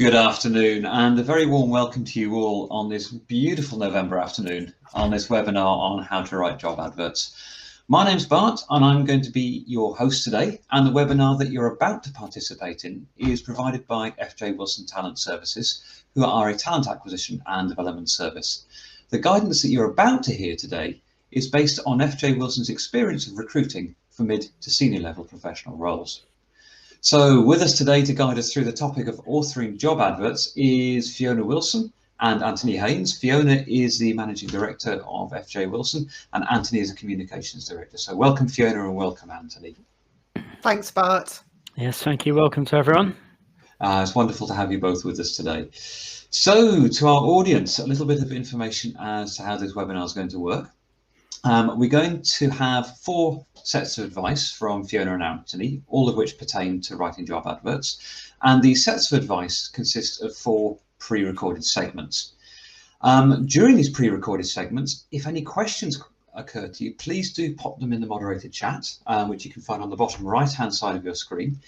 Good afternoon, and a very warm welcome to you all on this beautiful November afternoon on this webinar on how to write job adverts. My name's Bart, and I'm going to be your host today, and the webinar that you're about to participate in is provided by FJ Wilson Talent Services, who are a talent acquisition and development service. The guidance that you're about to hear today is based on FJ Wilson's experience of recruiting for mid to senior level professional roles. So with us today to guide us through the topic of authoring job adverts is Fiona Wilson and Anthony Haynes. Fiona is the Managing Director of FJ Wilson and Anthony is a Communications Director. So welcome Fiona and welcome Anthony. Thanks Bart. Yes, thank you. Welcome to everyone. It's wonderful to have you both with us today. So to our audience, a little bit of information as to how this webinar is going to work. We're going to have 4 sets of advice from Fiona and Anthony, all of which pertain to writing job adverts. And these sets of advice consist of 4 pre-recorded segments. During these pre-recorded segments, if any questions occur to you, please do pop them in the moderated chat, which you can find on the bottom right-hand side of your screen.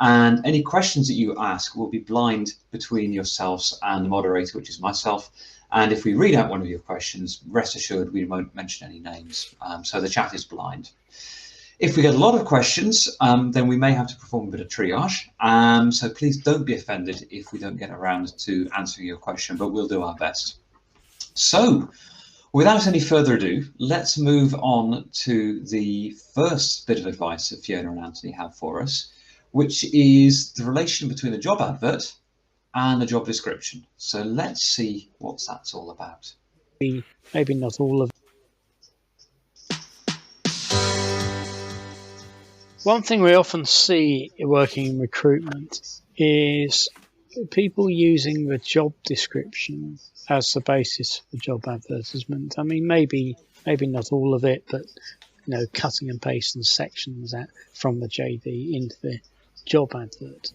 And any questions that you ask will be blind between yourselves and the moderator, which is myself. And if we read out one of your questions, rest assured we won't mention any names. So the chat is blind. If we get a lot of questions, then we may have to perform a bit of triage. So please don't be offended if we don't get around to answering your question, but we'll do our best. So without any further ado, let's move on to the first bit of advice that Fiona and Anthony have for us, which is the relation between the job advert and the job description. So let's see what that's all about. Maybe not all of it. One thing we often see working in recruitment is people using the job description as the basis for job advertisement. I mean, maybe not all of it, but cutting and pasting sections from the JD into the job advert.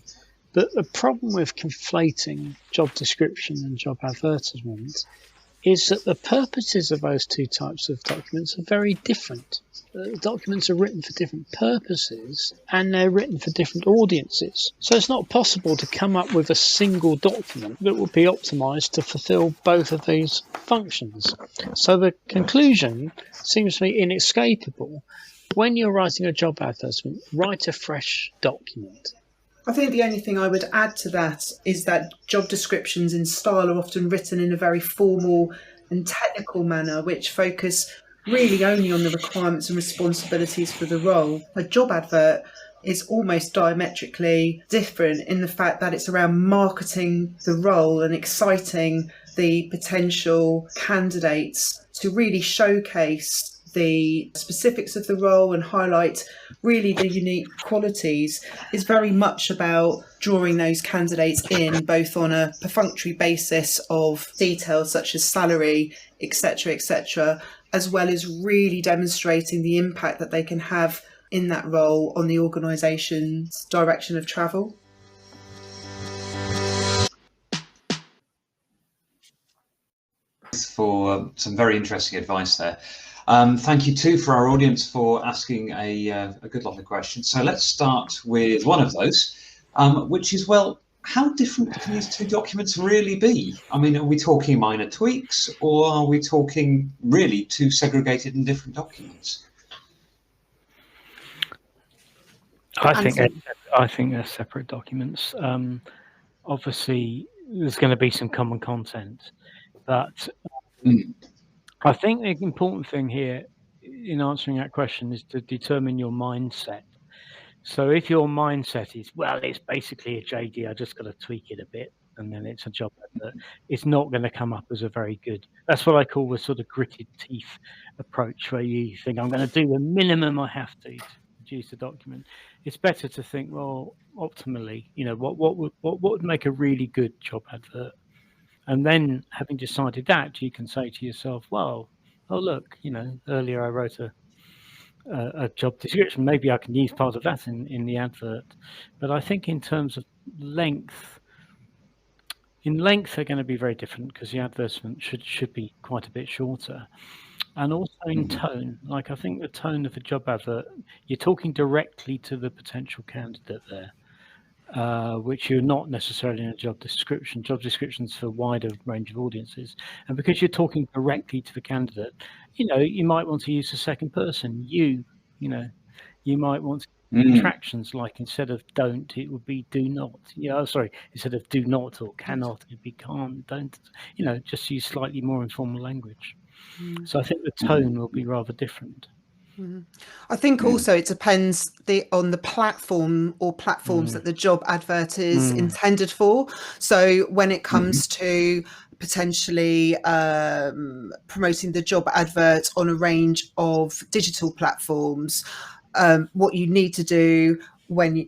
But the problem with conflating job description and job advertisement is that the purposes of those 2 types of documents are very different. Documents are written for different purposes and they're written for different audiences. So it's not possible to come up with a single document that would be optimized to fulfill both of these functions. So the conclusion seems to be inescapable. When you're writing a job advertisement, write a fresh document. I think the only thing I would add to that is that job descriptions in style are often written in a very formal and technical manner, which focus really only on the requirements and responsibilities for the role. A job advert is almost diametrically different in the fact that it's around marketing the role and exciting the potential candidates to really showcase the specifics of the role and highlight really the unique qualities. Is very much about drawing those candidates in both on a perfunctory basis of details such as salary, etc., as well as really demonstrating the impact that they can have in that role on the organisation's direction of travel. For some very interesting advice there. Thank you too for our audience for asking a good lot of questions. So let's start with one of those, which is, well, how different can these 2 documents really be? I mean, are we talking minor tweaks or are we talking really 2 segregated and different documents? I think they're separate documents. Obviously, there's going to be some common content, but I think the important thing here in answering that question is to determine your mindset. So if your mindset is, well, it's basically a JD, I just got to tweak it a bit, and then it's a job advert, it's not going to come up as a very good, that's what I call the sort of gritted teeth approach, where you think, I'm going to do the minimum I have to produce a document. It's better to think, well, optimally, what would make a really good job advert? And then having decided that, you can say to yourself, well, oh, look, earlier I wrote a job description. Maybe I can use part of that in the advert. But I think in terms of length, they're going to be very different because the advertisement should be quite a bit shorter. And also in tone, like I think the tone of a job advert, you're talking directly to the potential candidate there. which you're not necessarily in a job description. Job descriptions for a wider range of audiences. And because you're talking directly to the candidate, you might want to use the second person. You might want to contractions, like instead of don't, it would be do not. Instead of do not or cannot, it'd be can't, don't. Just use slightly more informal language. So I think the tone will be rather different. I think also it depends on the platform or platforms that the job advert is intended for. So when it comes to potentially promoting the job advert on a range of digital platforms, what you need to do when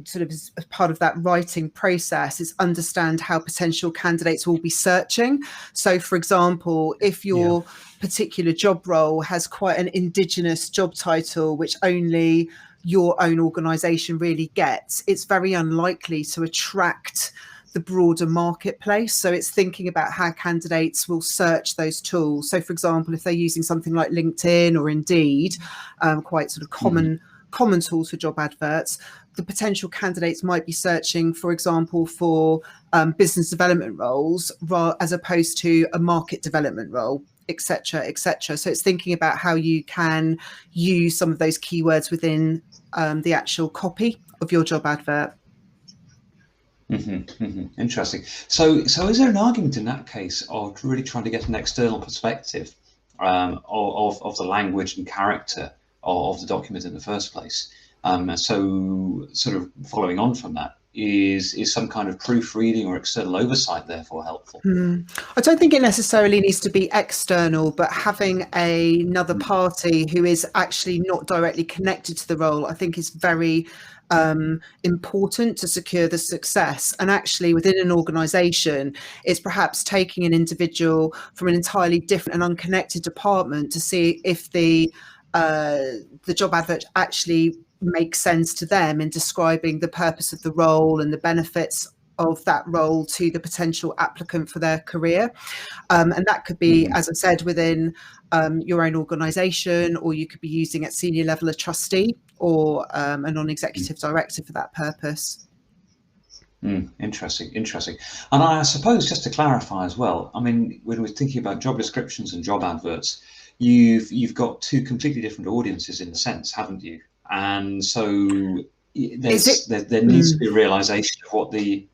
sort of as part of that writing process is understand how potential candidates will be searching. So, for example, if your particular job role has quite an indigenous job title, which only your own organisation really gets, it's very unlikely to attract the broader marketplace. So it's thinking about how candidates will search those tools. So, for example, if they're using something like LinkedIn or Indeed, quite sort of common tools for job adverts, the potential candidates might be searching, for example, for business development roles as opposed to a market development role, etc., etc. So it's thinking about how you can use some of those keywords within the actual copy of your job advert. Interesting. So is there an argument in that case of really trying to get an external perspective of the language and character of the document in the first place? So sort of following on from that, is some kind of proofreading or external oversight therefore helpful? I don't think it necessarily needs to be external, but having another party who is actually not directly connected to the role, I think is very important to secure the success. And actually within an organisation, it's perhaps taking an individual from an entirely different and unconnected department to see if the job advert actually makes sense to them in describing the purpose of the role and the benefits of that role to the potential applicant for their career. And that could be, as I said, within your own organisation, or you could be using at senior level a trustee or a non-executive director for that purpose. Interesting. And I suppose, just to clarify as well, I mean, when we're thinking about job descriptions and job adverts, you've got two completely different audiences in a sense, haven't you? And so there needs to be a realization of what the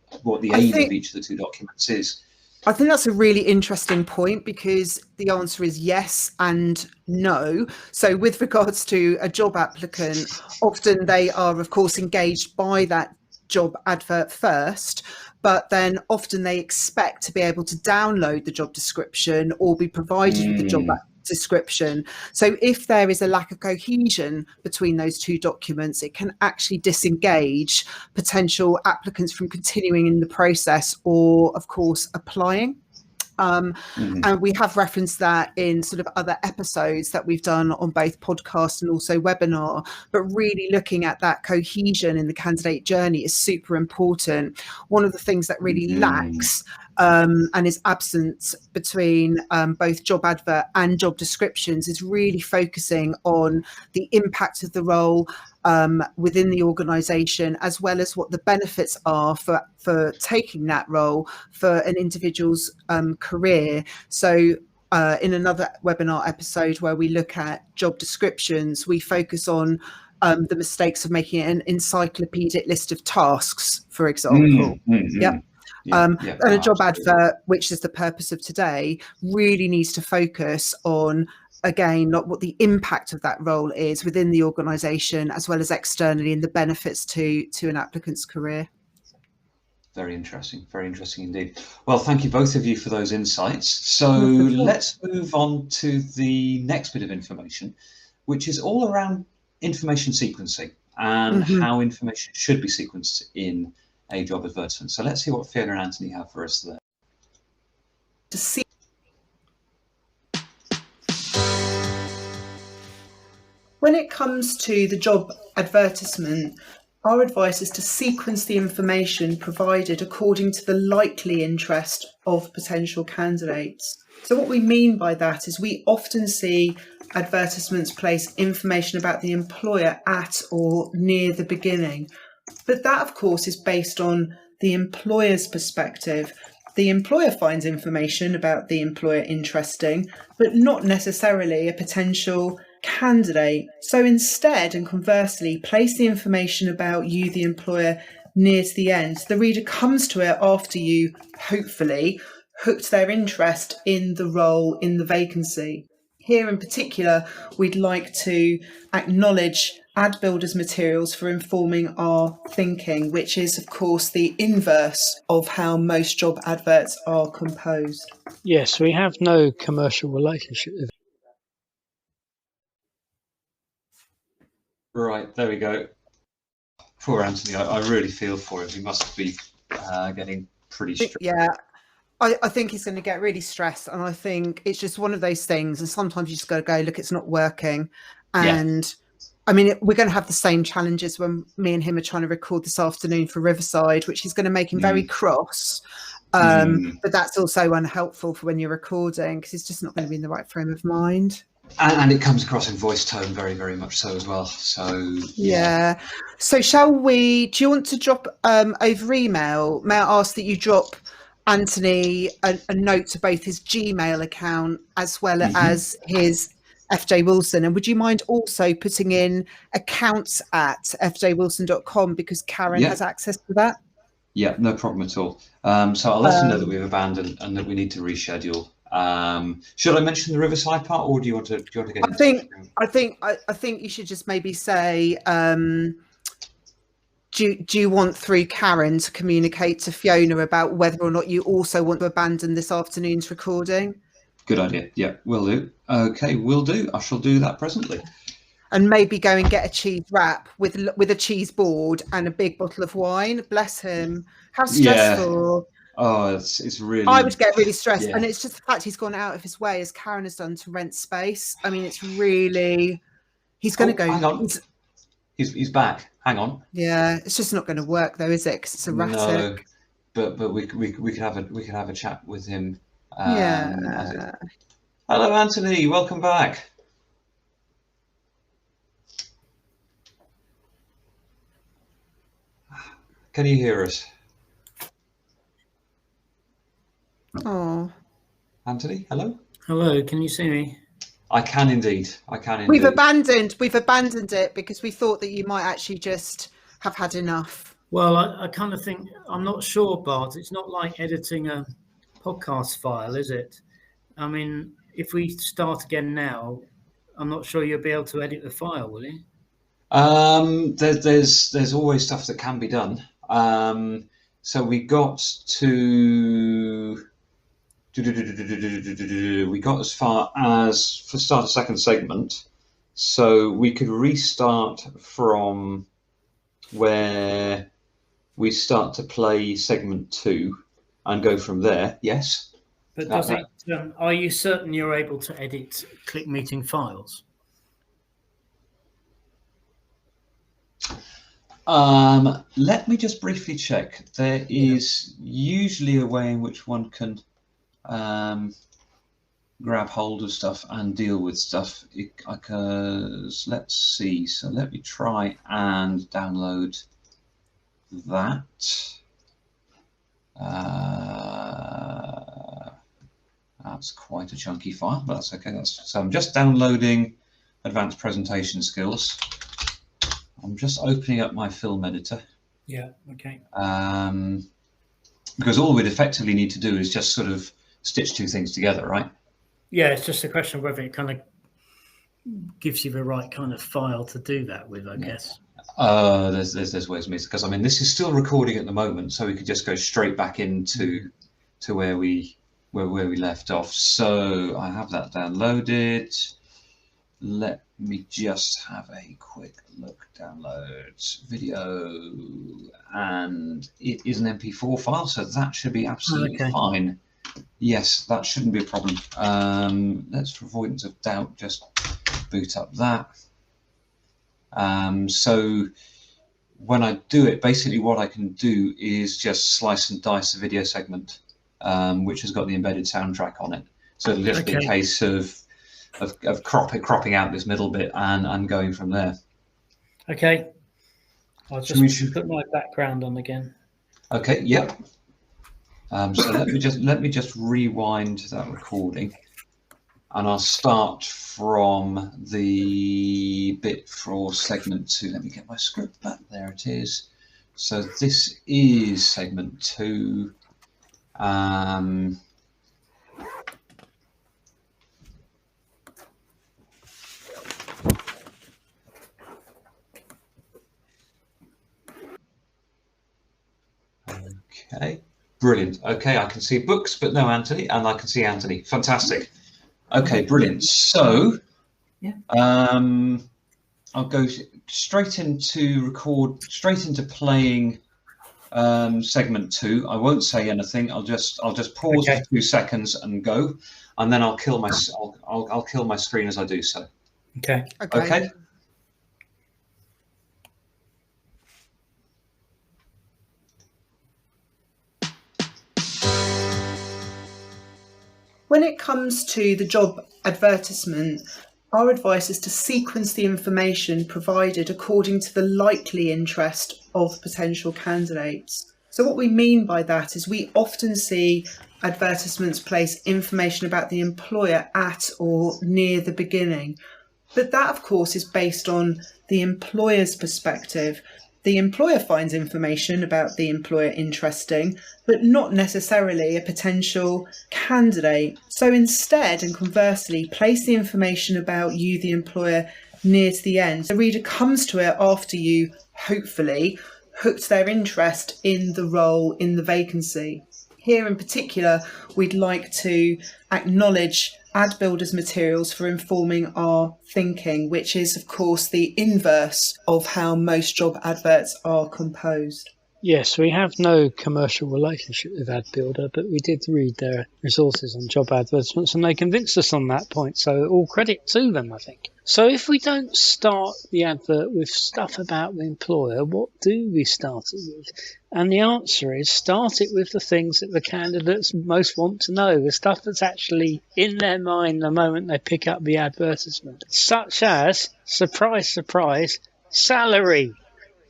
aim of each of the two documents is. I think that's a really interesting point, because the answer is yes and no. So with regards to a job applicant, often they are, of course, engaged by that job advert first, but then often they expect to be able to download the job description or be provided with the job description. So if there is a lack of cohesion between those two documents, it can actually disengage potential applicants from continuing in the process or, of course, applying. And we have referenced that in sort of other episodes that we've done on both podcast and also webinar, but really looking at that cohesion in the candidate journey is super important. One of the things that really lacks and is absent between both job advert and job descriptions is really focusing on the impact of the role within the organisation, as well as what the benefits are for taking that role for an individual's career. So in another webinar episode where we look at job descriptions, we focus on the mistakes of making an encyclopedic list of tasks, for example. And a job advert, which is the purpose of today, really needs to focus on, again, not what the impact of that role is within the organisation, as well as externally, and the benefits to an applicant's career. Very interesting indeed. Well, thank you both of you for those insights. So let's move on to the next bit of information, which is all around information sequencing and how information should be sequenced in a job advertisement. So let's see what Fiona and Anthony have for us there. When it comes to the job advertisement, our advice is to sequence the information provided according to the likely interest of potential candidates. So what we mean by that is we often see advertisements place information about the employer at or near the beginning, But that, of course, is based on the employer's perspective. The employer finds information about the employer interesting, but not necessarily a potential candidate. So instead, and conversely, place the information about you, the employer, near to the end. The reader comes to it after you, hopefully, hooked their interest in the role, in the vacancy. Here in particular, we'd like to acknowledge Ad Builder's materials for informing our thinking, which is, of course, the inverse of how most job adverts are composed. Yes, we have no commercial relationship with it. Right, there we go. Poor Anthony, I really feel for him. He must be getting pretty stressed. Yeah, I think he's going to get really stressed, and I think it's just one of those things. And sometimes you just got to go, look, it's not working. And I mean, we're going to have the same challenges when me and him are trying to record this afternoon for Riverside, which is going to make him very cross. But that's also unhelpful for when you're recording, because he's just not going to be in the right frame of mind. And it comes across in voice tone very, very much so as well. So yeah. So shall we? Do you want to drop over email? May I ask that you drop Anthony a note to both his Gmail account as well as his FJ Wilson, and would you mind also putting in accounts at fjwilson.com, because Karen has access to that? Yeah, no problem at all. So I'll let him know that we've abandoned and that we need to reschedule. Should I mention the Riverside part, or do you want to get I think you should just maybe say, do you want, through Karen, to communicate to Fiona about whether or not you also want to abandon this afternoon's recording? Good idea. Yeah, will do. Okay, will do. I shall do that presently. And maybe go and get a cheese wrap with a cheese board and a big bottle of wine. Bless him. How stressful. Yeah. Oh, it's really... I would get really stressed. Yeah. And it's just the fact he's gone out of his way, as Karen has done, to rent space. I mean, it's really... He's going to go... Hang on. He's back. Hang on. Yeah, it's just not going to work, though, is it? Because it's erratic. No, but we could have a chat with him. Yeah. Hello, Anthony. Welcome back. Can you hear us? Oh. Anthony, hello? Hello, can you see me? I can indeed. We've abandoned it because we thought that you might actually just have had enough. Well, I kind of think, I'm not sure, Bart. It's not like editing a podcast file, is it? I mean, if we start again now, I'm not sure you'll be able to edit the file, will you? There's always stuff that can be done. So we got to... We got as far as for start a second segment, so we could restart from where we start to play segment 2 and go from there. Yes. But are you certain you're able to edit click meeting files? Let me just briefly check. There is usually a way in which one can grab hold of stuff and deal with stuff. Let's see. So let me try and download that. That's quite a chunky file, but that's okay. So I'm just downloading Advanced Presentation Skills. I'm just opening up my film editor. Yeah, okay. Because all we'd effectively need to do is just sort of stitch two things together, right? Yeah, it's just a question of whether it kind of gives you the right kind of file to do that with, I guess. There's ways, because I mean, this is still recording at the moment, so we could just go straight back into where we left off. So I have that downloaded. Let me just have a quick look. Download video, and it is an MP4 file, so that should be absolutely fine. Yes, that shouldn't be a problem. Let's, for avoidance of doubt, just boot up that. So when I do it, basically what I can do is just slice and dice a video segment, which has got the embedded soundtrack on it. So it'll just be a case of cropping out this middle bit and going from there. Okay. I'll just put my background on again. Okay. Yep. So let me just rewind that recording, and I'll start from the bit for segment 2. Let me get my script back. There it is. So this is segment 2. Okay, brilliant. Okay, I can see books, but no Anthony, and I can see Anthony. Fantastic. Okay, brilliant. So, yeah. I'll go straight into playing segment 2. I won't say anything. I'll just pause for 2 seconds and go, and then I'll kill my screen as I do so. Okay. Okay. When it comes to the job advertisement, our advice is to sequence the information provided according to the likely interest of potential candidates. So what we mean by that is we often see advertisements place information about the employer at or near the beginning. But that, of course, is based on the employer's perspective. The employer finds information about the employer interesting, but not necessarily a potential candidate. So instead, and conversely, place the information about you, the employer, near to the end. The reader comes to it after you, hopefully, hooked their interest in the role, in the vacancy. Here in particular, we'd like to acknowledge Ad Builder's materials for informing our thinking, which is, of course, the inverse of how most job adverts are composed. Yes, we have no commercial relationship with Ad Builder, but we did read their resources on job advertisements and they convinced us on that point, so all credit to them, I think. So if we don't start the advert with stuff about the employer, what do we start it with? And the answer is start it with the things that the candidates most want to know, the stuff that's actually in their mind the moment they pick up the advertisement, such as, surprise, surprise, salary.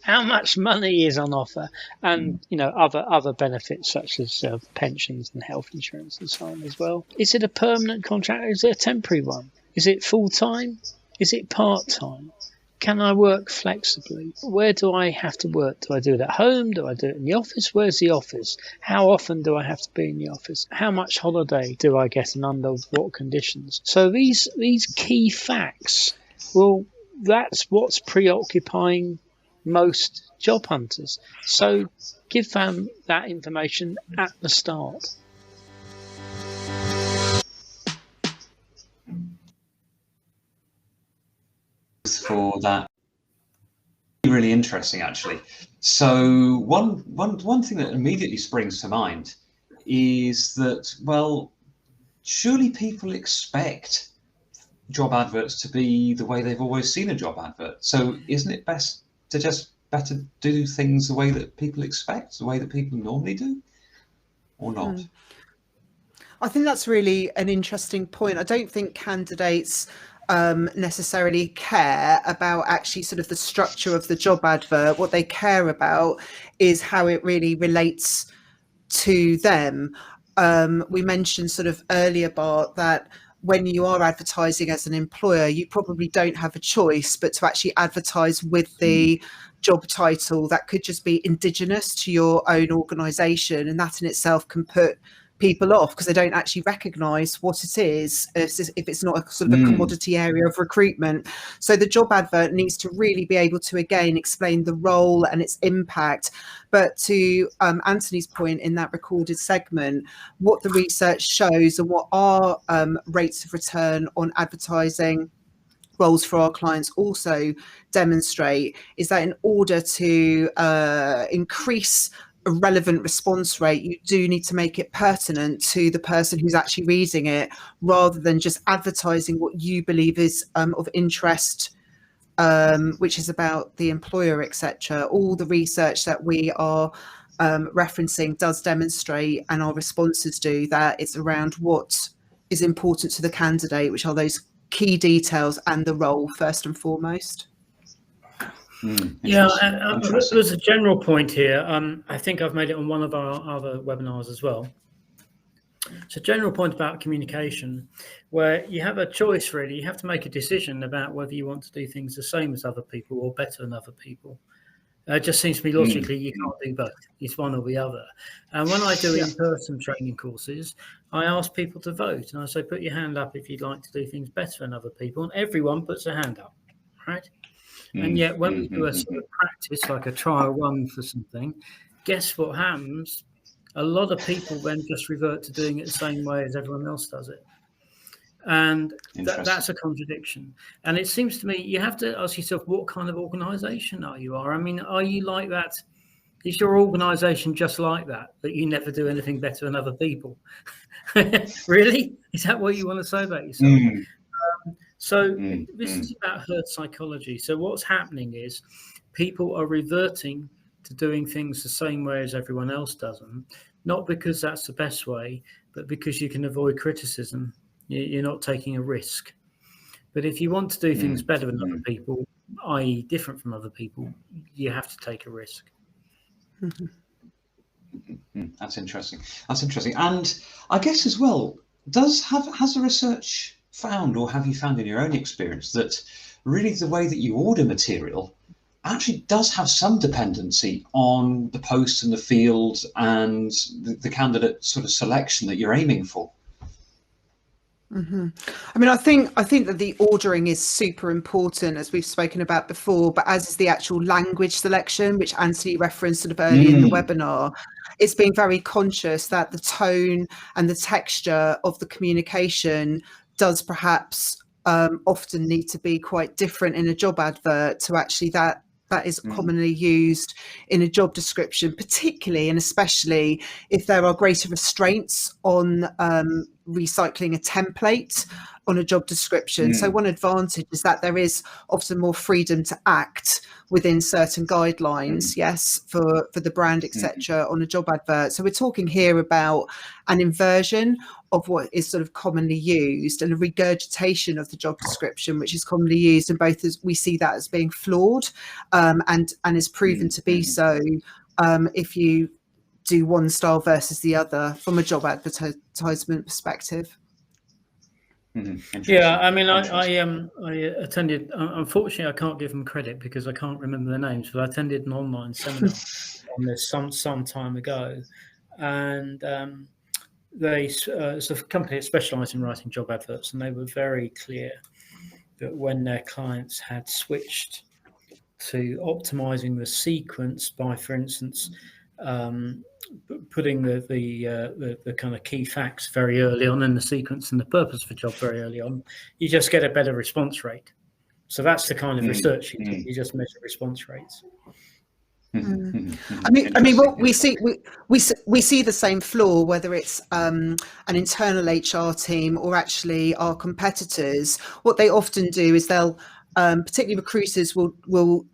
How much money is on offer, and other benefits such as pensions and health insurance and so on as well. Is it a permanent contract or is it a temporary one? Is it full time? Is it part time? Can I work flexibly? Where do I have to work? Do I do it at home? Do I do it in the office? Where's the office? How often do I have to be in the office? How much holiday do I get and under what conditions? So these key facts, well, that's what's preoccupying most job hunters. So give them that information at the start. For that, really interesting actually. So one thing that immediately springs to mind is that, well, surely people expect job adverts to be the way they've always seen a job advert. So isn't it best to just better do things the way that people expect, the way that people normally do, or not? I think that's really an interesting point. I don't think candidates necessarily care about actually sort of the structure of the job advert. What they care about is how it really relates to them. We mentioned sort of earlier, Bart, that when you are advertising as an employer, you probably don't have a choice but to actually advertise with the job title that could just be indigenous to your own organisation, and that in itself can put people off because they don't actually recognise what it is if it's not a sort of a commodity area of recruitment. So the job advert needs to really be able to again explain the role and its impact. But to Anthony's point in that recorded segment, what the research shows and what our rates of return on advertising roles for our clients also demonstrate is that in order to increase a relevant response rate, you do need to make it pertinent to the person who's actually reading it, rather than just advertising what you believe is of interest, which is about the employer, etc. All the research that we are referencing does demonstrate, and our responses do, that it's around what is important to the candidate, which are those key details and the role first and foremost. Yeah, there's a general point here. I think I've made it on one of our other webinars as well. It's a general point about communication where you have a choice, really. You have to make a decision about whether you want to do things the same as other people or better than other people. It just seems to me logically you can't do both. It's one or the other. And when I do in-person training courses, I ask people to vote. And I say, put your hand up if you'd like to do things better than other people. And everyone puts a hand up, right? And yet when we do a sort of practice, like a trial run for something, guess what happens? A lot of people then just revert to doing it the same way as everyone else does it. And that's a contradiction. And it seems to me you have to ask yourself, what kind of organization are you? I mean, are you like that? Is your organization just like that you never do anything better than other people? Really? Is that what you want to say about yourself? This is about herd psychology. So what's happening is people are reverting to doing things the same way as everyone else does them, not because that's the best way, but because you can avoid criticism. You're not taking a risk. But if you want to do things better than other people, i.e. different from other people, you have to take a risk. That's interesting. And I guess as well, has the research found, or have you found in your own experience, that really the way that you order material actually does have some dependency on the post and the field and the candidate sort of selection that you're aiming for? I mean, I think that the ordering is super important, as we've spoken about before, but as is the actual language selection, which Anthony referenced sort of early in the webinar. It's being very conscious that the tone and the texture of the communication does perhaps often need to be quite different in a job advert to actually that is commonly used in a job description, particularly and especially if there are greater restraints on recycling a template on a job description. So one advantage is that there is often more freedom to act within certain guidelines, yes, for the brand, etc., on a job advert. So we're talking here about an inversion of what is sort of commonly used and a regurgitation of the job description, which is commonly used, and both as we see that as being flawed and is proven to be so if you do one style versus the other from a job advertisement perspective. Yeah, I mean, I attended. Unfortunately, I can't give them credit because I can't remember their names. But I attended an online seminar on this some time ago, and it's a company that specialised in writing job adverts, and they were very clear that when their clients had switched to optimising the sequence by, for instance, putting the kind of key facts very early on in the sequence and the purpose of the job very early on, you just get a better response rate. So that's the kind of research you do. You just measure response rates. I mean, what we see the same flaw, whether it's an internal HR team or actually our competitors. What they often do is they'll particularly recruiters will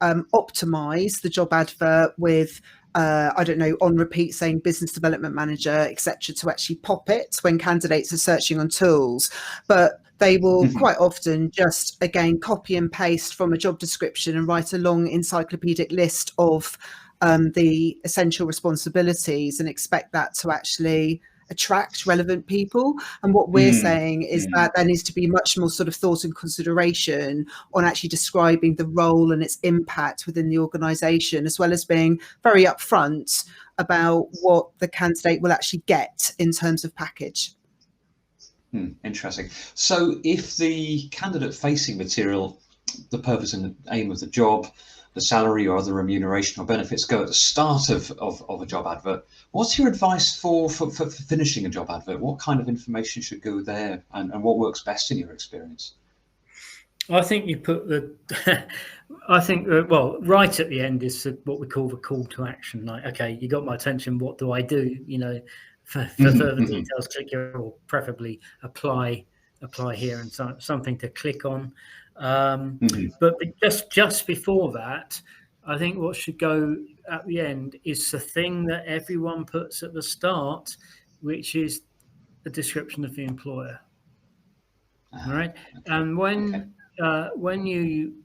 optimize the job advert with I don't know, on repeat saying business development manager, etc., to actually pop it when candidates are searching on tools. But they will quite often just, again, copy and paste from a job description and write a long encyclopedic list of the essential responsibilities and expect that to actually attract relevant people. And what we're saying is that there needs to be much more sort of thought and consideration on actually describing the role and its impact within the organisation, as well as being very upfront about what the candidate will actually get in terms of package. Interesting. So if the candidate facing material, the purpose and the aim of the job, the salary or other remuneration or benefits go at the start of a job advert, what's your advice for finishing a job advert? What kind of information should go there, and what works best in your experience? I think you put well, right at the end is what we call the call to action. Like, okay, you got my attention, what do I do? You know, for further details, click here, or preferably apply here, and something to click on. But just before that, I think what should go at the end is the thing that everyone puts at the start, which is the description of the employer. All right, and when you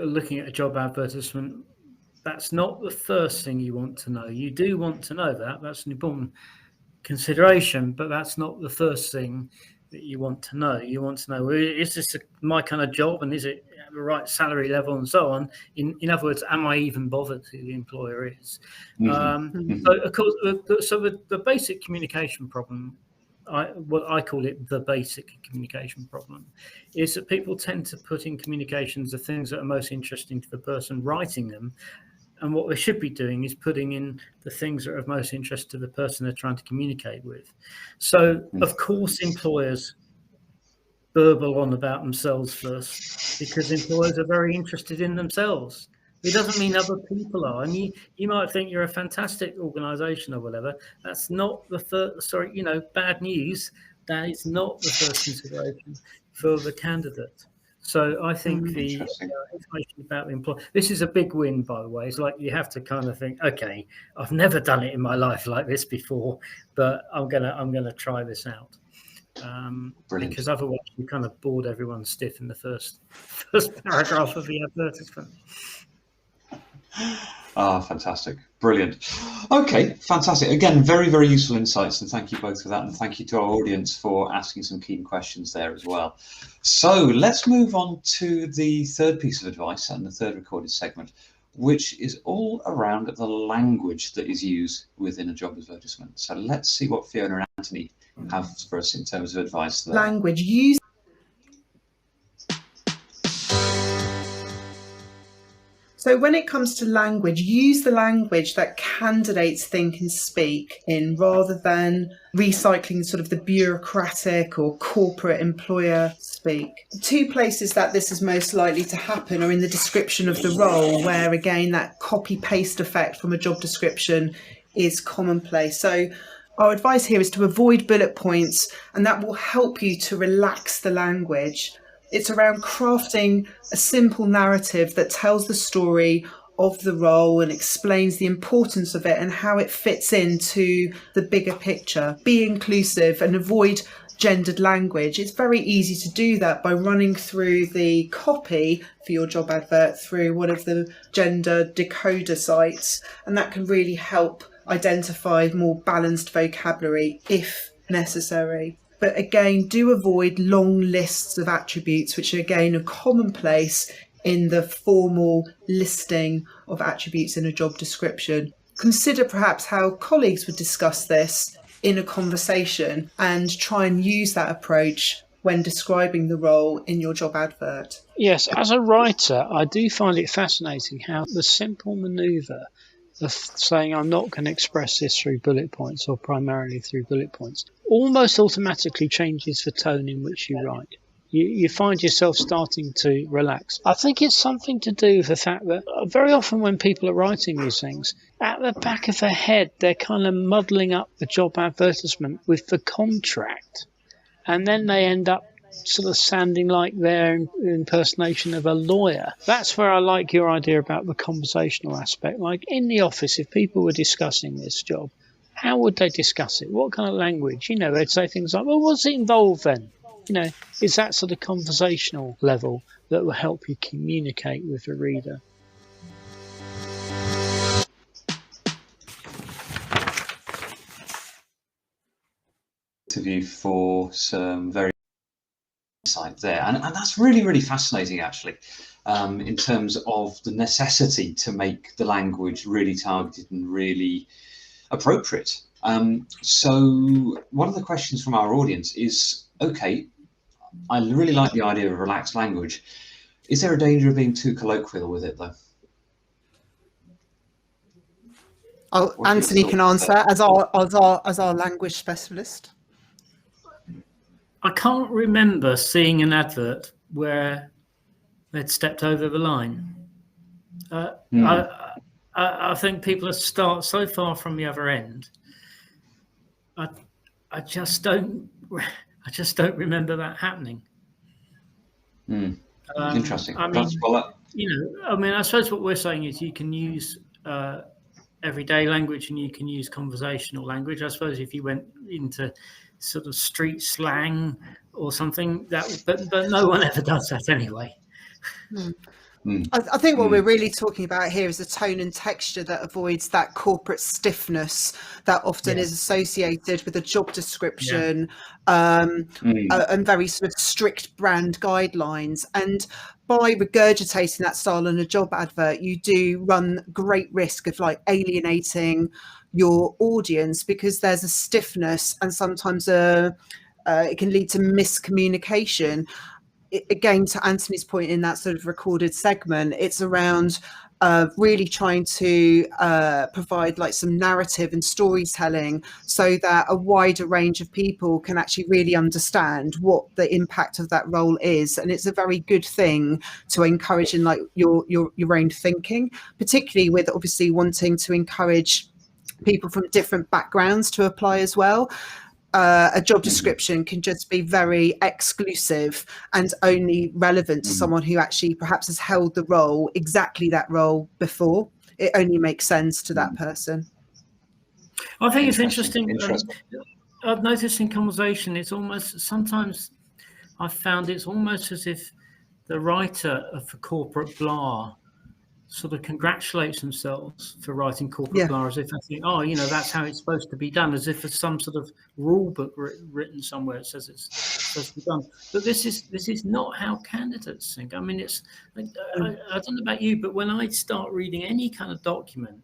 looking at a job advertisement, that's not the first thing you want to know. You do want to know that. That's an important consideration, but that's not the first thing that you want to know. You want to know, well, is this my kind of job, and is it at the right salary level, and so on. In other words, am I even bothered who the employer is? So of course, the basic communication problem, what I call it the basic communication problem, is that people tend to put in communications the things that are most interesting to the person writing them. And what they should be doing is putting in the things that are of most interest to the person they're trying to communicate with. So, of course, employers burble on about themselves first, because employers are very interested in themselves. It doesn't mean other people are. And you might think you're a fantastic organisation or whatever. That's not the first, bad news. That is not the first consideration for the candidate. So I think the information about the employer, this is a big win, by the way. It's like you have to kind of think, okay, I've never done it in my life like this before, but I'm gonna try this out. Because otherwise you kind of bored everyone stiff in the first paragraph of the advertisement. Fantastic. Brilliant. Okay, fantastic. Again, very, very useful insights, and thank you both for that, and thank you to our audience for asking some keen questions there as well. So let's move on to the third piece of advice and the third recorded segment, which is all around the language that is used within a job advertisement. So let's see what Fiona and Anthony have for us in terms of advice there. Language use. So when it comes to language, use the language that candidates think and speak in, rather than recycling sort of the bureaucratic or corporate employer speak. Two places that this is most likely to happen are in the description of the role, where again that copy-paste effect from a job description is commonplace. So our advice here is to avoid bullet points, and that will help you to relax the language. It's around crafting a simple narrative that tells the story of the role and explains the importance of it and how it fits into the bigger picture. Be inclusive and avoid gendered language. It's very easy to do that by running through the copy for your job advert through one of the gender decoder sites, and that can really help identify more balanced vocabulary if necessary. But again, do avoid long lists of attributes, which again are commonplace in the formal listing of attributes in a job description. Consider perhaps how colleagues would discuss this in a conversation, and try and use that approach when describing the role in your job advert. Yes, as a writer, I do find it fascinating how the simple manoeuvre of saying I'm not going to express this through bullet points or primarily through bullet points almost automatically changes the tone in which you write. You find yourself starting to relax. I think it's something to do with the fact that very often when people are writing these things, at the back of their head, they're kind of muddling up the job advertisement with the contract. And then they end up sort of sounding like their impersonation of a lawyer. That's where I like your idea about the conversational aspect. Like in the office, if people were discussing this job, how would they discuss it? What kind of language? They'd say things like, well, what's it involved then? Is that sort of conversational level that will help you communicate with the reader? Interview for some very insight there, and that's really, really fascinating actually, in terms of the necessity to make the language really targeted and really appropriate. So one of the questions from our audience is, okay, I really like the idea of relaxed language. Is there a danger of being too colloquial with it though? Anthony can answer as our language specialist. I can't remember seeing an advert where they'd stepped over the line. I think people are so far from the other end. I just don't remember that happening. Interesting. I suppose what we're saying is you can use everyday language and you can use conversational language. I suppose if you went into sort of street slang or something, but no one ever does that anyway. I think what we're really talking about here is a tone and texture that avoids that corporate stiffness that often is associated with a job description and very sort of strict brand guidelines. And by regurgitating that style in a job advert, you do run great risk of like alienating your audience, because there's a stiffness and sometimes it can lead to miscommunication. Again, to Anthony's point in that sort of recorded segment, it's around really trying to provide like some narrative and storytelling so that a wider range of people can actually really understand what the impact of that role is. And it's a very good thing to encourage in like your own thinking, particularly with obviously wanting to encourage people from different backgrounds to apply as well. A job description can just be very exclusive and only relevant to someone who actually perhaps has held the role, exactly that role before. It only makes sense to that person. I think it's interesting. I've noticed in conversation, it's almost, sometimes I've found it's almost as if the writer of the corporate blah sort of congratulates themselves for writing corporate blah, as if I think, oh, you know, that's how it's supposed to be done, as if there's some sort of rule book written somewhere that says it's supposed to be done. But this is not how candidates think. I mean, it's like, I don't know about you, but when I start reading any kind of document,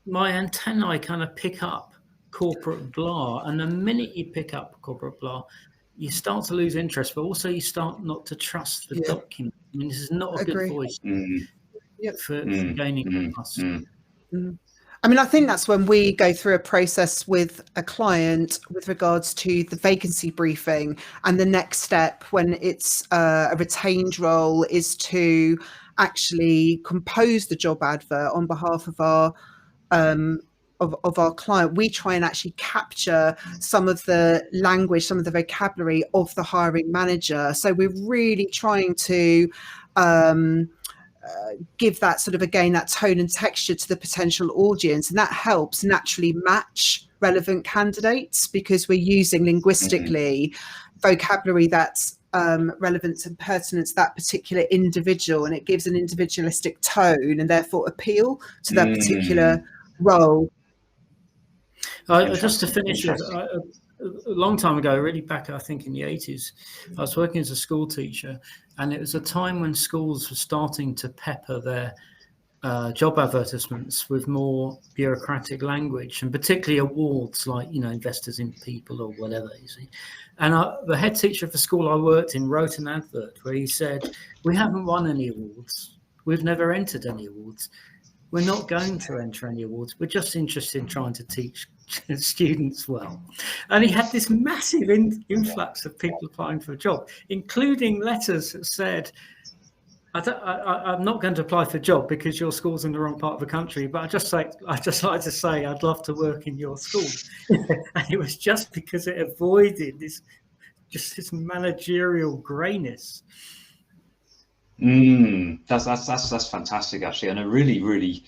my antennae kind of pick up corporate blah, and the minute you pick up corporate blah, you start to lose interest, but also you start not to trust the document. I mean, this is not a good voice for gaining trust. I mean, I think that's when we go through a process with a client with regards to the vacancy briefing, and the next step when it's a retained role is to actually compose the job advert on behalf of our of our client. We try and actually capture some of the language, some of the vocabulary of the hiring manager. So we're really trying to give that sort of, again, that tone and texture to the potential audience. And that helps naturally match relevant candidates, because we're using linguistically vocabulary that's relevant and pertinent to that particular individual. And it gives an individualistic tone and therefore appeal to that particular role. Just to finish, a long time ago, really back, I think in the 80s, I was working as a school teacher, and it was a time when schools were starting to pepper their job advertisements with more bureaucratic language, and particularly awards like, you know, investors in people or whatever, you see. And the head teacher of the school I worked in wrote an advert where he said, "We haven't won any awards. We've never entered any awards. We're not going to enter any awards. We're just interested in trying to teach students well." And he had this massive influx of people applying for a job, including letters that said, I'm not going to apply for a job because your school's in the wrong part of the country, but I just like to say I'd love to work in your school. And it was just because it avoided this managerial greyness. That's fantastic, actually, and a really, really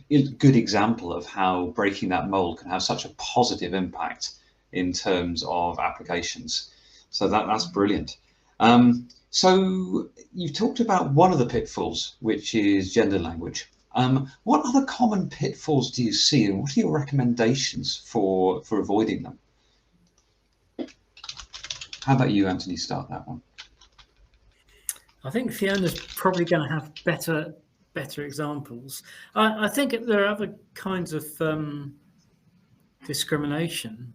good example of how breaking that mold can have such a positive impact in terms of applications. So that's brilliant. So you've talked about one of the pitfalls, which is gender language. What other common pitfalls do you see, and what are your recommendations for avoiding them? How about you, Anthony? Start that one. I think Fiona's probably going to have better examples. I think there are other kinds of discrimination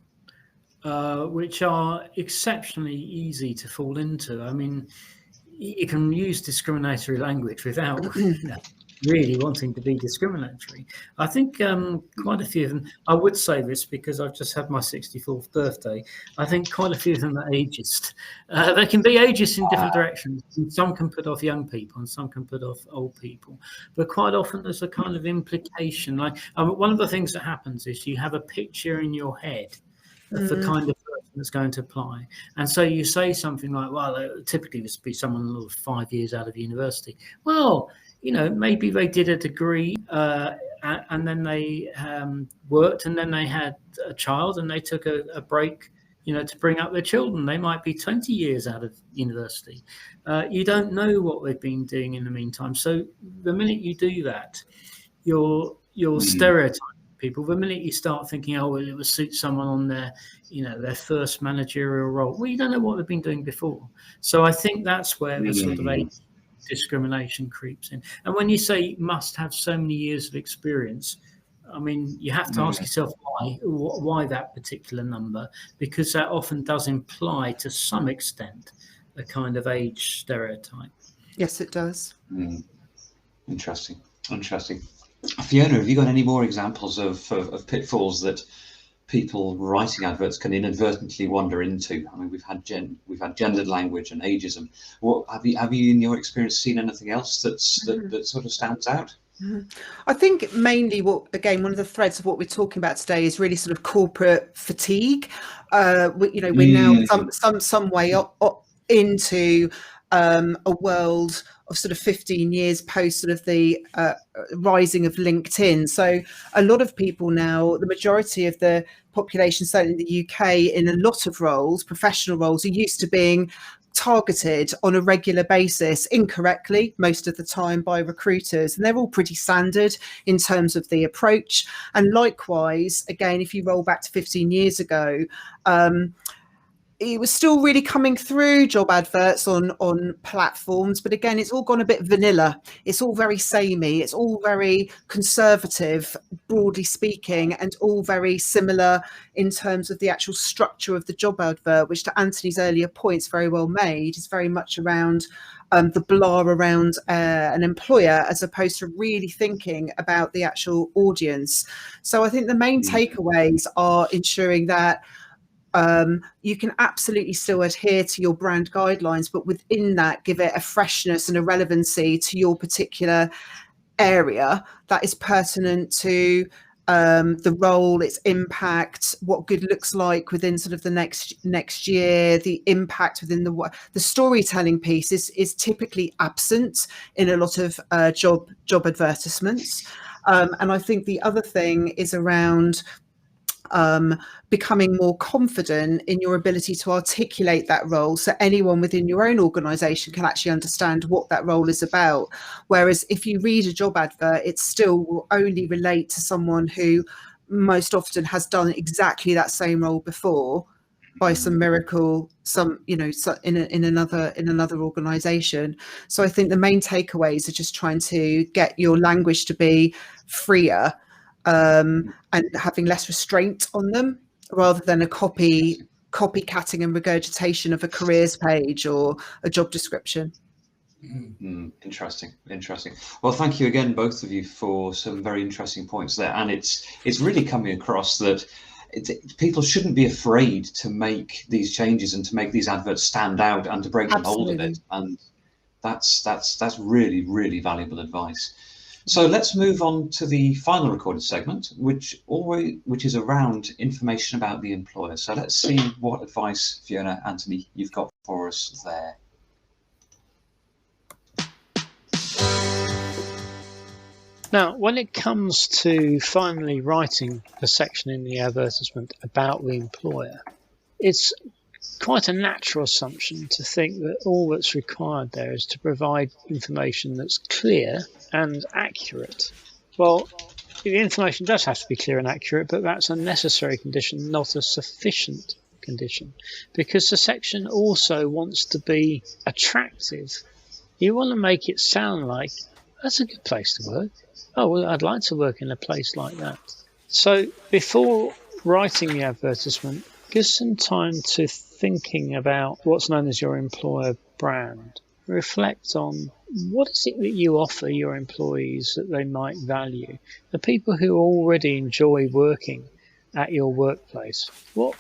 which are exceptionally easy to fall into. I mean, you can use discriminatory language without really wanting to be discriminatory. I think quite a few of them, I would say this because I've just had my 64th birthday, I think quite a few of them are ageist. They can be ageist in different directions. Some can put off young people and some can put off old people. But quite often there's a kind of implication. Like one of the things that happens is you have a picture in your head of the kind of person that's going to apply. And so you say something like, well, typically this would be someone 5 years out of university. Well, you know, maybe they did a degree and then they worked, and then they had a child and they took a break to bring up their children. They might be 20 years out of university. You don't know what they've been doing in the meantime. So the minute you do that, you're stereotyping people. The minute you start thinking, oh, well, it will suit someone on their first managerial role. Well, you don't know what they've been doing before. So I think that's where the sort of age discrimination creeps in. And when you say you must have so many years of experience, I mean, you have to ask yourself why that particular number, because that often does imply to some extent a kind of age stereotype. Yes, it does. Interesting. Fiona, have you got any more examples of pitfalls that people writing adverts can inadvertently wander into? I mean, we've had gendered language and ageism. What have you in your experience seen anything else that sort of stands out? I think mainly one of the threads of what we're talking about today is really sort of corporate fatigue. We're now some way into a world of sort of 15 years post sort of the rising of LinkedIn. So a lot of people now, the majority of the population, certainly in the UK, in a lot of roles, professional roles, are used to being targeted on a regular basis, incorrectly most of the time, by recruiters, and they're all pretty standard in terms of the approach. And likewise, again, if you roll back to 15 years ago, it was still really coming through, job adverts on platforms, but again, it's all gone a bit vanilla. It's all very samey. It's all very conservative, broadly speaking, and all very similar in terms of the actual structure of the job advert, which, to Anthony's earlier points, very well made, is very much around the blah around an employer, as opposed to really thinking about the actual audience. So I think the main takeaways are ensuring that you can absolutely still adhere to your brand guidelines, but within that, give it a freshness and a relevancy to your particular area that is pertinent to the role, its impact, what good looks like within sort of the next year, the impact within the storytelling piece is typically absent in a lot of job advertisements. And I think the other thing is around becoming more confident in your ability to articulate that role, so anyone within your own organisation can actually understand what that role is about. Whereas if you read a job advert, it still will only relate to someone who most often has done exactly that same role before by some miracle, in another organisation. So I think the main takeaways are just trying to get your language to be freer, and having less restraint on them, rather than a copycatting and regurgitation of a careers page or a job description. Interesting. Well, thank you again, both of you, for some very interesting points there. And it's really coming across that people shouldn't be afraid to make these changes and to make these adverts stand out and to break the mold of it. And that's really, really valuable advice. So let's move on to the final recorded segment, which is around information about the employer. So let's see what advice, Fiona, Anthony, you've got for us there. Now, when it comes to finally writing a section in the advertisement about the employer, it's quite a natural assumption to think that all that's required there is to provide information that's clear and accurate. Well, the information does have to be clear and accurate, but that's a necessary condition, not a sufficient condition, because the section also wants to be attractive. You want to make it sound like that's a good place to work. Oh, well, I'd like to work in a place like that. So before writing the advertisement, give some time to thinking about what's known as your employer brand. Reflect on what is it that you offer your employees that they might value. The people who already enjoy working at your workplace, what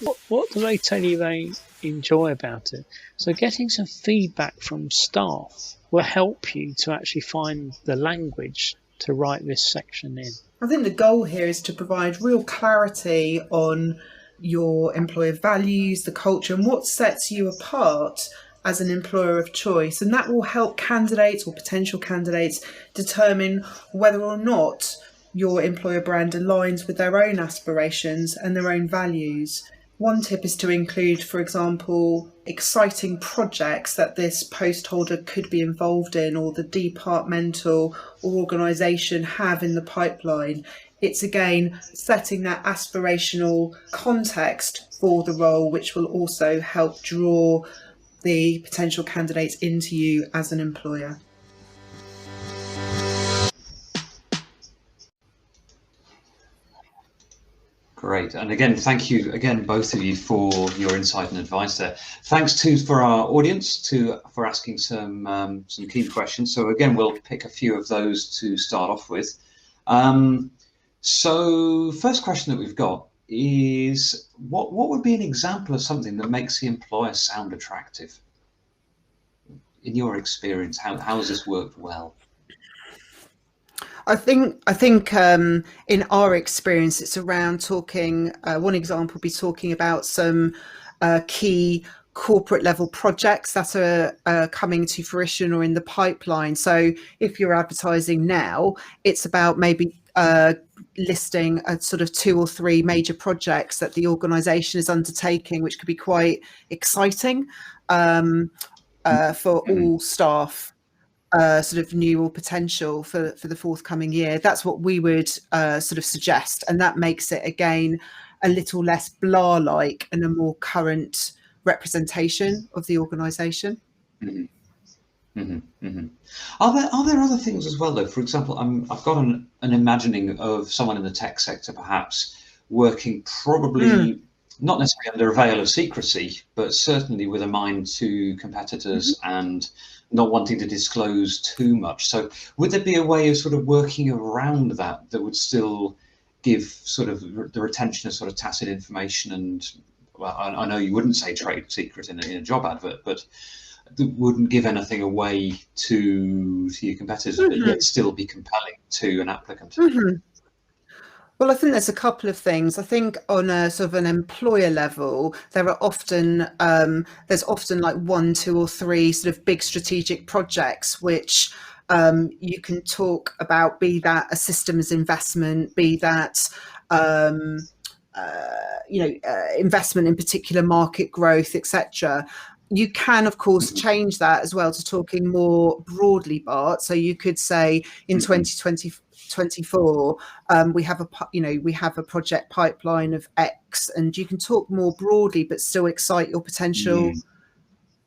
do they tell you they enjoy about it? So getting some feedback from staff will help you to actually find the language to write this section in. I think the goal here is to provide real clarity on your employer values, the culture, and what sets you apart as an employer of choice. And that will help candidates or potential candidates determine whether or not your employer brand aligns with their own aspirations and their own values. one tip is to include, for example, exciting projects that this post holder could be involved in, or the departmental or organisation have in the pipeline. It's again setting that aspirational context for the role, which will also help draw the potential candidates into you as an employer. Great. And again, thank you again, both of you, for your insight and advice there. Thanks for our audience for asking some key questions. So again, we'll pick a few of those to start off with. So first question that we've got is, what would be an example of something that makes the employer sound attractive? In your experience, how has this worked well? I think in our experience, it's around talking. One example would be talking about some key corporate level projects that are coming to fruition or in the pipeline. So if you're advertising now, it's about maybe listing a sort of 2 or 3 major projects that the organisation is undertaking, which could be quite exciting for all staff. Sort of new or potential for the forthcoming year. That's what we would sort of suggest, and that makes it again a little less blah-like and a more current representation of the organisation. Mm-hmm. Mm-hmm. Mm-hmm. Are there other things as well, though? For example, I've got an imagining of someone in the tech sector perhaps working probably not necessarily under a veil of secrecy, but certainly with a mind to competitors and not wanting to disclose too much. So would there be a way of sort of working around that would still give sort of the retention of sort of tacit information? And well, I know you wouldn't say trade secret in a job advert, but that wouldn't give anything away to your competitors, but yet still be compelling to an applicant. Well, I think there's a couple of things. I think on a sort of an employer level, there are often there's often like 1, 2 or 3 sort of big strategic projects which you can talk about, be that a systems investment, be that investment in particular market growth, etc. You can, of course, change that as well to talking more broadly, Bart. So you could say in 2024, we have a project pipeline of X, and you can talk more broadly, but still excite your potential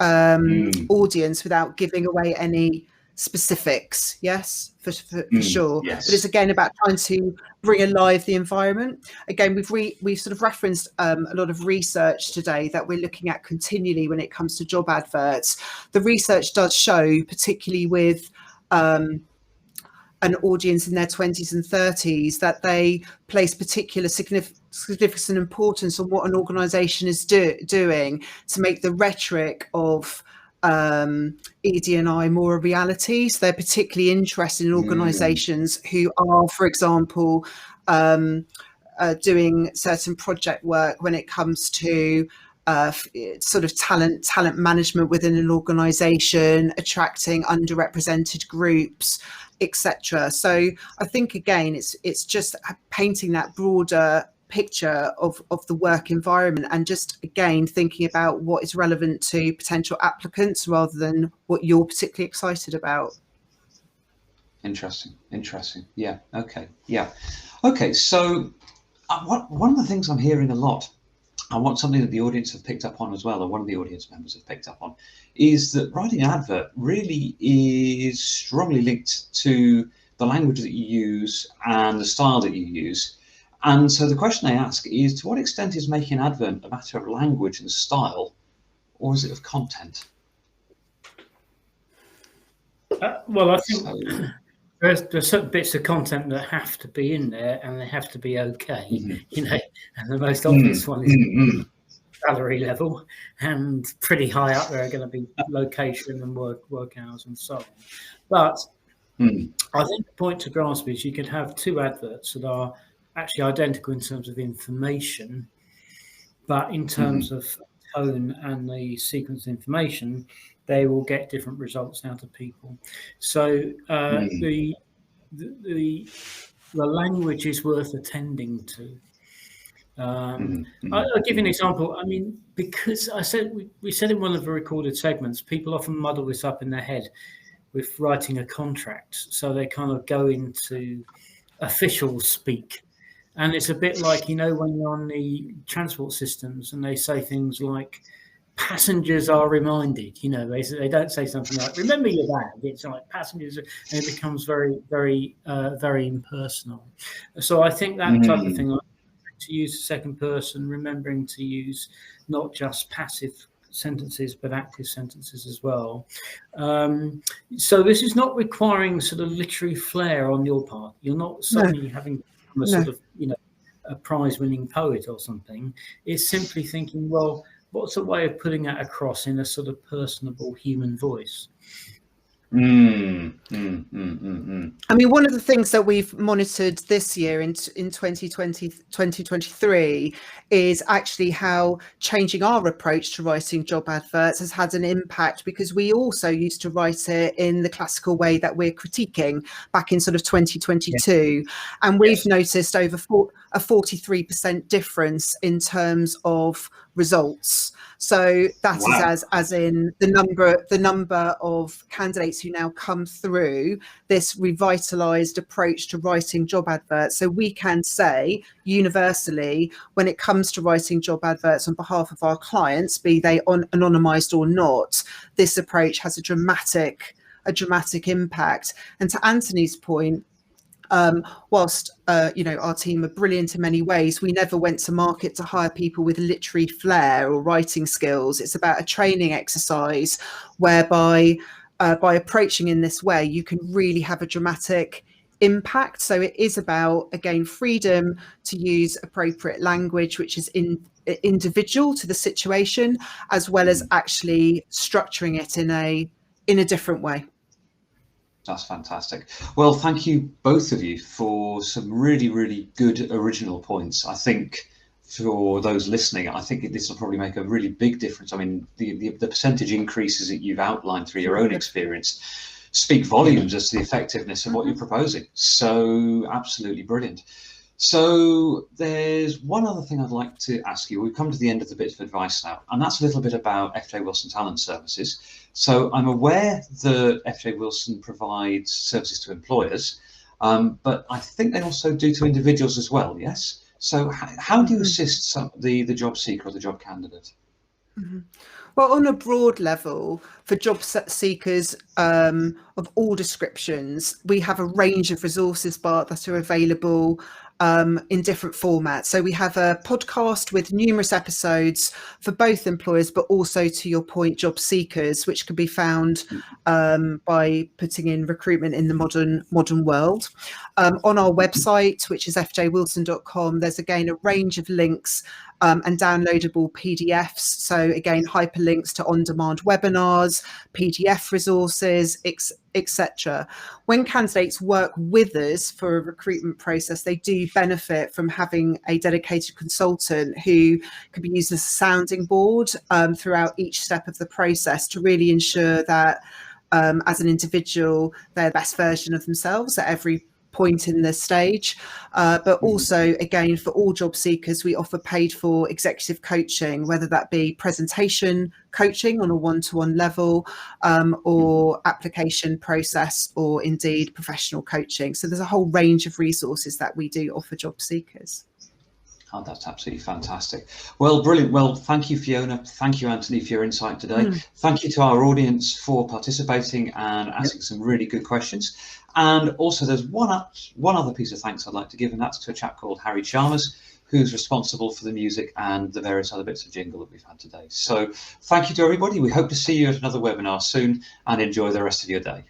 audience without giving away any specifics. Yes, for sure. Yes. But it's again about trying to bring alive the environment. Again, we've sort of referenced a lot of research today that we're looking at continually when it comes to job adverts. The research does show, particularly with an audience in their 20s and 30s, that they place particular significant importance on what an organisation is doing to make the rhetoric of ED&I more a reality. So they're particularly interested in organisations who are, for example, doing certain project work when it comes to sort of talent management within an organisation, attracting underrepresented groups, etc. So I think again, it's just painting that broader picture of the work environment, and just again thinking about what is relevant to potential applicants rather than what you're particularly excited about. Interesting. Yeah. Okay. So one of the things I'm hearing a lot, and what something that the audience have picked up on as well, or one of the audience members have picked up on, is that writing an advert really is strongly linked to the language that you use and the style that you use. And so the question I ask is, to what extent is making an advert a matter of language and style, or is it of content? Well, I think there's certain bits of content that have to be in there, and they have to be okay, and the most obvious one is salary level, and pretty high up there are going to be location and work hours and so on. But I think the point to grasp is you could have 2 adverts that are actually identical in terms of information, but in terms of tone and the sequence of information, they will get different results out of people. So the language is worth attending to. I'll give you an example. I mean, because we said in one of the recorded segments, people often muddle this up in their head with writing a contract. So they kind of go into official speak. And it's a bit like, when you're on the transport systems and they say things like, passengers are reminded, they don't say something like, remember your bag. It's like passengers, and it becomes very, very, very impersonal. So I think that type of thing, like, to use the second person, remembering to use not just passive sentences but active sentences as well. So this is not requiring sort of literary flair on your part. You're not suddenly having a sort of a prize-winning poet or something. It's simply thinking, well, what's a way of putting that across in a sort of personable human voice? I mean, one of the things that we've monitored this year in 2023 is actually how changing our approach to writing job adverts has had an impact, because we also used to write it in the classical way that we're critiquing back in sort of 2022. And we've noticed over a 43% difference in terms of results. So that is as in the number of candidates who now come through this revitalized approach to writing job adverts. So we can say universally, when it comes to writing job adverts on behalf of our clients, be they anonymized or not, this approach has a dramatic impact. And to Anthony's point, whilst our team are brilliant in many ways, we never went to market to hire people with literary flair or writing skills. It's about a training exercise whereby by approaching in this way, you can really have a dramatic impact. So it is about, again, freedom to use appropriate language, which is individual to the situation, as well as actually structuring it in a different way. That's fantastic. Well, thank you, both of you, for some really, really good original points. I think for those listening, I think this will probably make a really big difference. I mean, the percentage increases that you've outlined through your own experience speak volumes as to the effectiveness of what you're proposing. So absolutely brilliant. So there's one other thing I'd like to ask you. We've come to the end of the bit of advice now, and that's a little bit about FJ Wilson Talent Services. So I'm aware that FJ Wilson provides services to employers, but I think they also do to individuals as well, yes? So how do you assist the job seeker or the job candidate? Well, on a broad level, for job seekers of all descriptions, we have a range of resources, Bart, that are available in different formats. So we have a podcast with numerous episodes for both employers, but also, to your point, job seekers, which can be found by putting in recruitment in the modern world. On our website, which is fjwilson.com, there's again a range of links and downloadable PDFs. So again, hyperlinks to on-demand webinars, PDF resources, etc. When candidates work with us for a recruitment process, they do benefit from having a dedicated consultant who can be used as a sounding board throughout each step of the process to really ensure that as an individual, they're the best version of themselves at every point in the stage, but also, again, for all job seekers, we offer paid for executive coaching, whether that be presentation coaching on a one-to-one level or application process, or indeed professional coaching. So there's a whole range of resources that we do offer job seekers. Oh, that's absolutely fantastic. Well, brilliant. Well, thank you, Fiona. Thank you, Anthony, for your insight today. Thank you to our audience for participating and asking some really good questions. And also, there's one other piece of thanks I'd like to give, and that's to a chap called Harry Chalmers, who's responsible for the music and the various other bits of jingle that we've had today. So thank you to everybody. We hope to see you at another webinar soon, and enjoy the rest of your day.